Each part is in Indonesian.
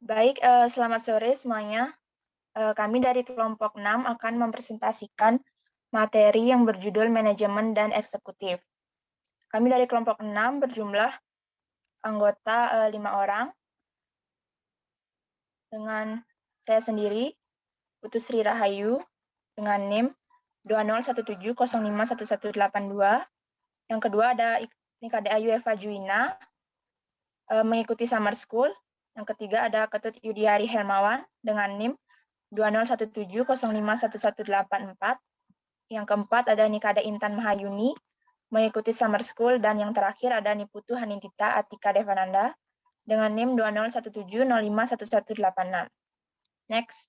Baik, selamat sore semuanya. Kami dari kelompok 6 akan mempresentasikan materi yang berjudul Manajemen dan Eksekutif. Kami dari kelompok 6 berjumlah anggota 5 orang dengan saya sendiri, Putu Sri Rahayu, dengan NIM 2017051182. Yang kedua ada Nikade Ayu Eva Juina, mengikuti Summer School. Yang ketiga ada Ketut Yudhiyari Hermawan dengan NIM 2017051184. Yang keempat ada Nikada Intan Mahayuni, mengikuti Summer School. Dan yang terakhir ada Niputu Hanintita Atika Devananda dengan NIM 2017051186. Next.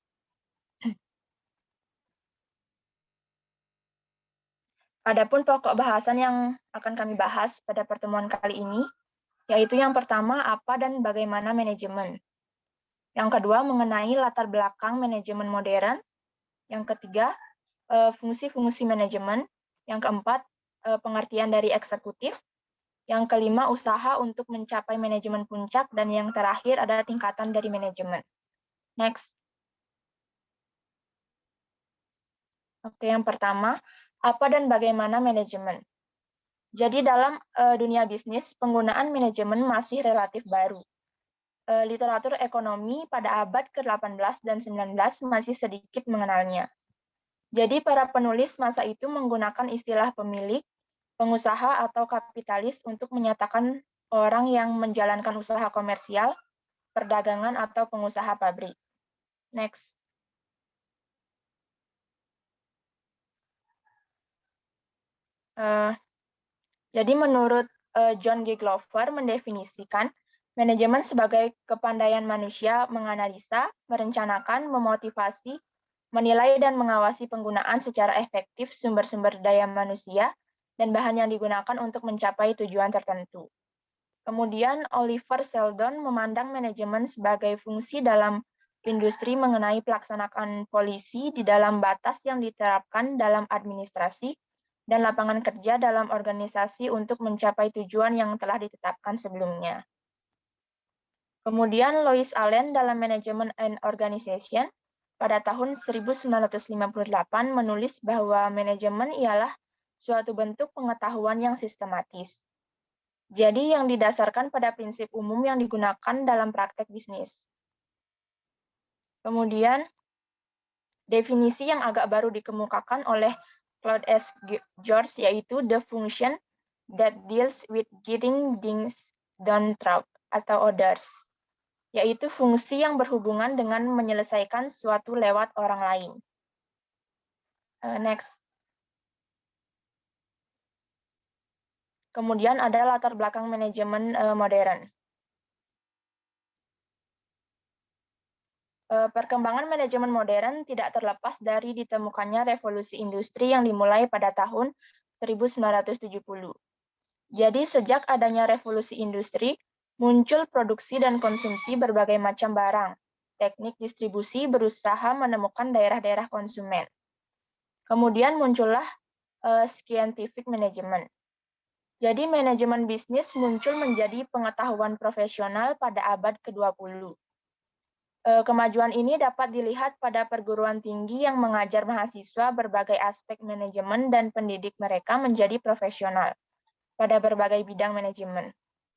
Adapun pokok bahasan yang akan kami bahas pada pertemuan kali ini, yaitu yang pertama, apa dan bagaimana manajemen. Yang kedua, mengenai latar belakang manajemen modern. Yang ketiga, fungsi-fungsi manajemen. Yang keempat, pengertian dari eksekutif. Yang kelima, usaha untuk mencapai manajemen puncak. Dan yang terakhir, ada tingkatan dari manajemen. Next. Oke, yang pertama, apa dan bagaimana manajemen? Jadi dalam dunia bisnis, penggunaan manajemen masih relatif baru. Literatur ekonomi pada abad ke-18 dan 19 masih sedikit mengenalnya. Jadi para penulis masa itu menggunakan istilah pemilik, pengusaha atau kapitalis untuk menyatakan orang yang menjalankan usaha komersial, perdagangan atau pengusaha pabrik. Next. Jadi menurut John G. Glover mendefinisikan manajemen sebagai kepandaian manusia menganalisa, merencanakan, memotivasi, menilai dan mengawasi penggunaan secara efektif sumber-sumber daya manusia dan bahan yang digunakan untuk mencapai tujuan tertentu. Kemudian Oliver Sheldon memandang manajemen sebagai fungsi dalam industri mengenai pelaksanaan polisi di dalam batas yang diterapkan dalam administrasi dan lapangan kerja dalam organisasi untuk mencapai tujuan yang telah ditetapkan sebelumnya. Kemudian Lois Allen dalam Management and Organization pada tahun 1958 menulis bahwa manajemen ialah suatu bentuk pengetahuan yang sistematis. Jadi yang didasarkan pada prinsip umum yang digunakan dalam praktek bisnis. Kemudian definisi yang agak baru dikemukakan oleh Claude S. George yaitu the function that deals with getting things done through atau others, yaitu fungsi yang berhubungan dengan menyelesaikan suatu lewat orang lain. Next. Kemudian ada latar belakang manajemen modern. Perkembangan manajemen modern tidak terlepas dari ditemukannya revolusi industri yang dimulai pada tahun 1970. Jadi sejak adanya revolusi industri, muncul produksi dan konsumsi berbagai macam barang. Teknik distribusi berusaha menemukan daerah-daerah konsumen. Kemudian muncullah scientific management. Jadi manajemen bisnis muncul menjadi pengetahuan profesional pada abad ke-20. Kemajuan ini dapat dilihat pada perguruan tinggi yang mengajar mahasiswa berbagai aspek manajemen dan pendidik mereka menjadi profesional pada berbagai bidang manajemen.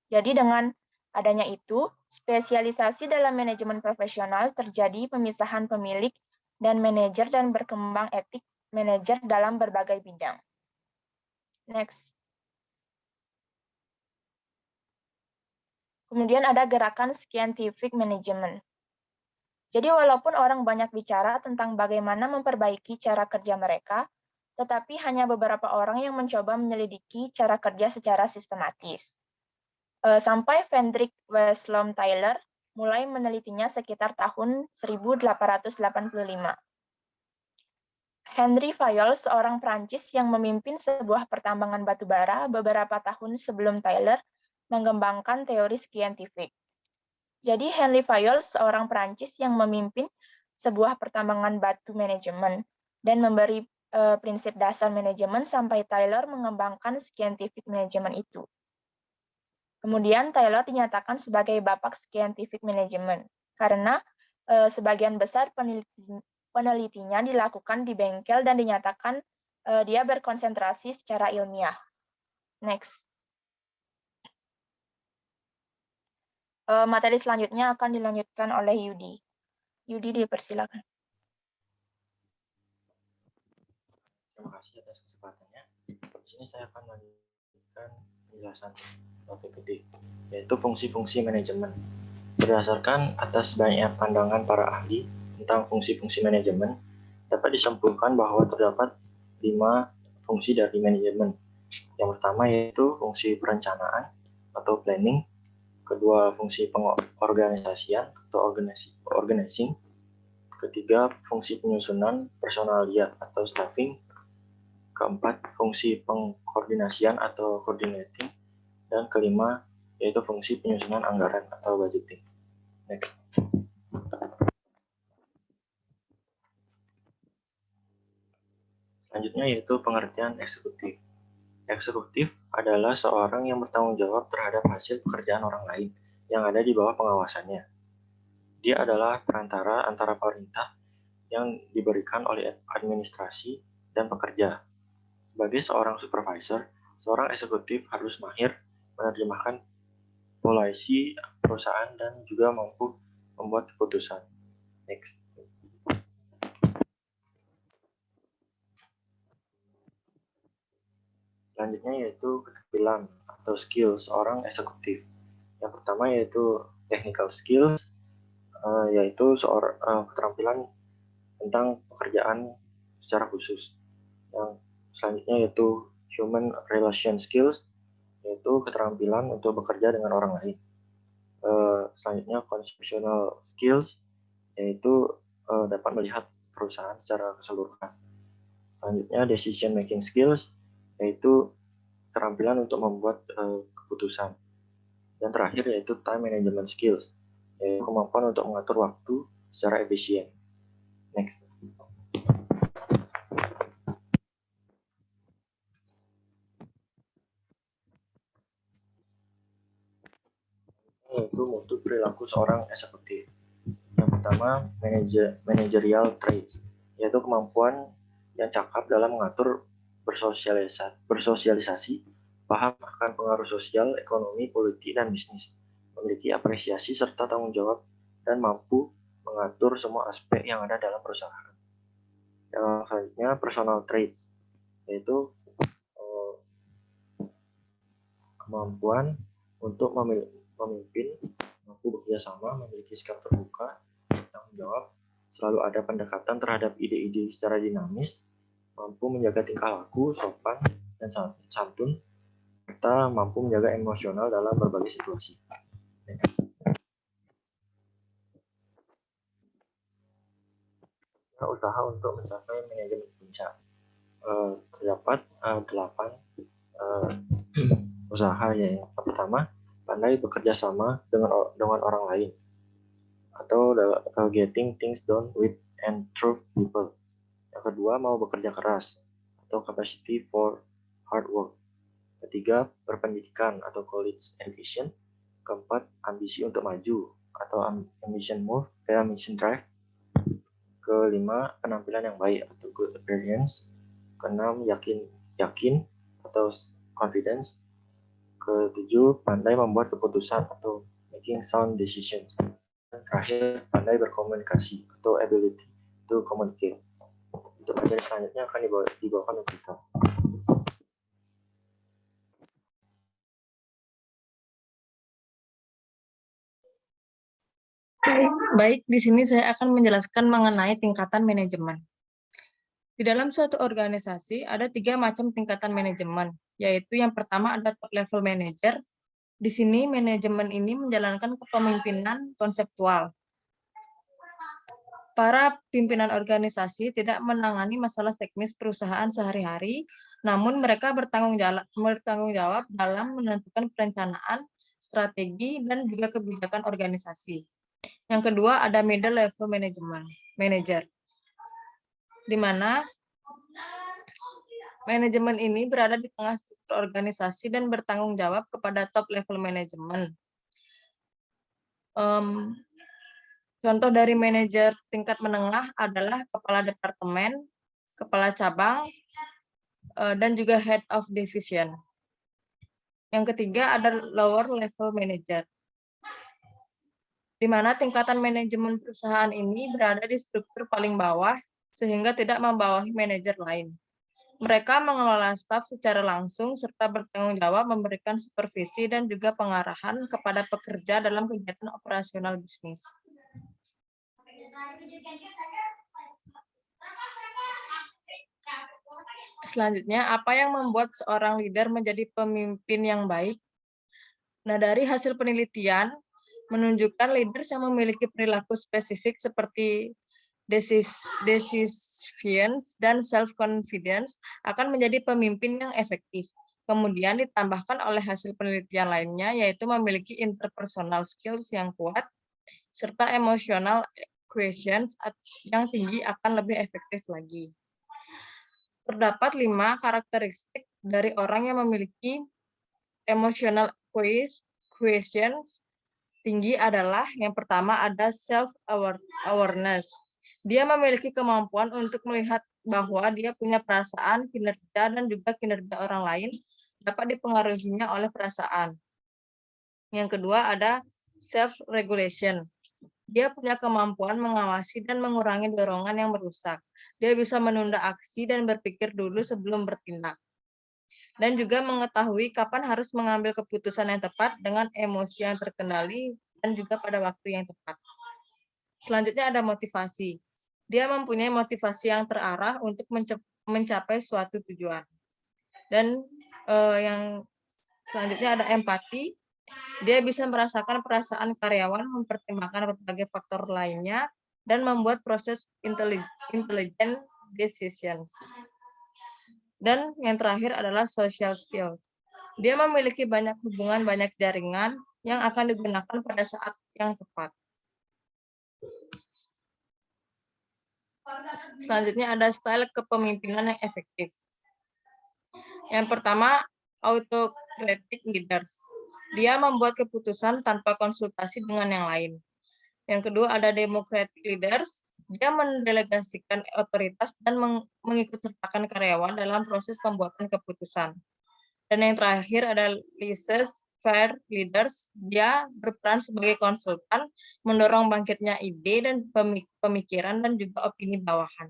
Jadi dengan adanya itu, spesialisasi dalam manajemen profesional terjadi pemisahan pemilik dan manajer dan berkembang etik manajer dalam berbagai bidang. Next. Kemudian ada gerakan scientific management. Jadi walaupun orang banyak bicara tentang bagaimana memperbaiki cara kerja mereka, tetapi hanya beberapa orang yang mencoba menyelidiki cara kerja secara sistematis. Sampai Frederick Wesleyan Tyler mulai menelitinya sekitar tahun 1885. Henry Fayol, seorang Prancis yang memimpin sebuah pertambangan batu bara beberapa tahun sebelum Tyler, mengembangkan teori scientific. Jadi Henry Fayol, seorang Prancis yang memimpin sebuah pertambangan batu manajemen dan memberi prinsip dasar manajemen sampai Taylor mengembangkan scientific management itu. Kemudian Taylor dinyatakan sebagai bapak scientific management. karena sebagian besar penelitinya dilakukan di bengkel dan dinyatakan dia berkonsentrasi secara ilmiah. Next. Materi selanjutnya akan dilanjutkan oleh Yudi. Yudi, dipersilakan. Terima kasih atas kesempatannya. Di sini saya akan melanjutkan penjelasan PPT, yaitu fungsi-fungsi manajemen. Berdasarkan atas banyak pandangan para ahli tentang fungsi-fungsi manajemen, dapat disimpulkan bahwa terdapat 5 fungsi dari manajemen. Yang pertama yaitu fungsi perencanaan atau planning, kedua fungsi pengorganisasian atau organizing, ketiga fungsi penyusunan personalia atau staffing, keempat fungsi pengkoordinasian atau coordinating, dan kelima yaitu fungsi penyusunan anggaran atau budgeting. Next. Selanjutnya yaitu pengertian eksekutif. Eksekutif adalah seorang yang bertanggung jawab terhadap hasil pekerjaan orang lain yang ada di bawah pengawasannya. Dia adalah perantara antara pemerintah yang diberikan oleh administrasi dan pekerja. Sebagai seorang supervisor, seorang eksekutif harus mahir menerjemahkan polisi perusahaan dan juga mampu membuat keputusan. Next. Selanjutnya yaitu keterampilan atau skill seorang eksekutif. Yang pertama yaitu technical skills, yaitu keterampilan tentang pekerjaan secara khusus. Yang selanjutnya yaitu human relation skills, yaitu keterampilan untuk bekerja dengan orang lain. Selanjutnya conceptual skills, yaitu dapat melihat perusahaan secara keseluruhan. Selanjutnya decision making skills, yaitu keterampilan untuk membuat keputusan. Dan terakhir yaitu time management skills, yaitu kemampuan untuk mengatur waktu secara efisien. Next. Yaitu mutu perilaku seorang eksekutif. Yang pertama, managerial traits, yaitu kemampuan yang cakap dalam mengatur bersosialisasi, paham akan pengaruh sosial, ekonomi, politik, dan bisnis, memiliki apresiasi serta tanggung jawab, dan mampu mengatur semua aspek yang ada dalam perusahaan. Yang selanjutnya, personal traits, yaitu kemampuan untuk memimpin, mampu bekerja sama, memiliki sikap terbuka, tanggung jawab, selalu ada pendekatan terhadap ide-ide secara dinamis, mampu menjaga tingkah laku, sopan, dan santun, serta mampu menjaga emosional dalam berbagai situasi. Nah, usaha untuk mencapai manajemen puncak. Terdapat 8 usaha yang pertama, pandai bekerja sama dengan orang lain, atau getting things done with and through people. Yang kedua, mau bekerja keras atau capacity for hard work. Ketiga, berpendidikan atau college education. Keempat, ambisi untuk maju atau ambition drive. Kelima, penampilan yang baik atau good appearance. Keenam, yakin atau confidence. Ketujuh, pandai membuat keputusan atau making sound decisions. Dan terakhir, pandai berkomunikasi atau ability to communicate. Untuk materi selanjutnya akan dibawakan oleh kita. Baik, di sini saya akan menjelaskan mengenai tingkatan manajemen. Di dalam suatu organisasi ada 3 macam tingkatan manajemen, yaitu yang pertama ada top level manager. Di sini manajemen ini menjalankan kepemimpinan konseptual. Para pimpinan organisasi tidak menangani masalah teknis perusahaan sehari-hari, namun mereka bertanggung jawab dalam menentukan perencanaan, strategi, dan juga kebijakan organisasi. Yang kedua ada middle level manager, di mana manajemen ini berada di tengah organisasi dan bertanggung jawab kepada top level manajemen. Contoh dari manajer tingkat menengah adalah kepala departemen, kepala cabang, dan juga head of division. Yang ketiga ada lower level manager, di mana tingkatan manajemen perusahaan ini berada di struktur paling bawah sehingga tidak membawahi manajer lain. Mereka mengelola staf secara langsung serta bertanggung jawab memberikan supervisi dan juga pengarahan kepada pekerja dalam kegiatan operasional bisnis. Selanjutnya, apa yang membuat seorang leader menjadi pemimpin yang baik? Nah, dari hasil penelitian menunjukkan leaders yang memiliki perilaku spesifik seperti decisions dan self-confidence akan menjadi pemimpin yang efektif. Kemudian ditambahkan oleh hasil penelitian lainnya, yaitu memiliki interpersonal skills yang kuat, serta emotional quotients yang tinggi akan lebih efektif lagi. Terdapat 5 karakteristik dari orang yang memiliki emotional quotients tinggi adalah yang pertama ada self-awareness. Dia memiliki kemampuan untuk melihat bahwa dia punya perasaan, kinerja, dan juga kinerja orang lain dapat dipengaruhinya oleh perasaan. Yang kedua ada self-regulation. Dia punya kemampuan mengawasi dan mengurangi dorongan yang merusak. Dia bisa menunda aksi dan berpikir dulu sebelum bertindak. Dan juga mengetahui kapan harus mengambil keputusan yang tepat dengan emosi yang terkendali dan juga pada waktu yang tepat. Selanjutnya ada motivasi. Dia mempunyai motivasi yang terarah untuk mencapai suatu tujuan. Dan yang selanjutnya ada empati. Dia bisa merasakan perasaan karyawan, mempertimbangkan berbagai faktor lainnya, dan membuat proses intelligent decisions. Dan yang terakhir adalah social skill. Dia memiliki banyak hubungan, banyak jaringan yang akan digunakan pada saat yang tepat. Selanjutnya ada style kepemimpinan yang efektif. Yang pertama, autocratic leaders. Dia membuat keputusan tanpa konsultasi dengan yang lain. Yang kedua ada democratic leaders. Dia mendelegasikan otoritas dan mengikutsertakan karyawan dalam proses pembuatan keputusan. Dan yang terakhir ada laissez-faire leaders. Dia berperan sebagai konsultan, mendorong bangkitnya ide dan pemikiran dan juga opini bawahan.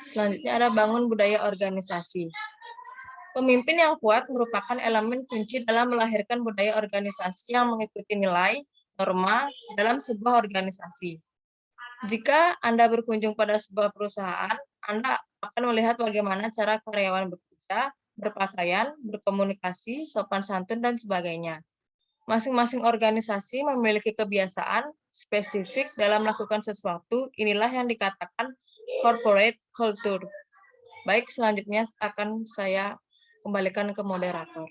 Selanjutnya ada bangun budaya organisasi. Pemimpin yang kuat merupakan elemen kunci dalam melahirkan budaya organisasi yang mengikuti nilai, norma dalam sebuah organisasi. Jika Anda berkunjung pada sebuah perusahaan, Anda akan melihat bagaimana cara karyawan bekerja, berpakaian, berkomunikasi, sopan santun, dan sebagainya. Masing-masing organisasi memiliki kebiasaan spesifik dalam melakukan sesuatu. Inilah yang dikatakan corporate culture. Baik, selanjutnya akan saya kembalikan ke moderator.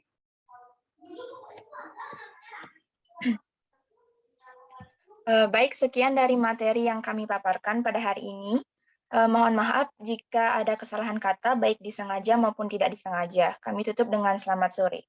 Baik, sekian dari materi yang kami paparkan pada hari ini. Mohon maaf jika ada kesalahan kata, baik disengaja maupun tidak disengaja. Kami tutup dengan selamat sore.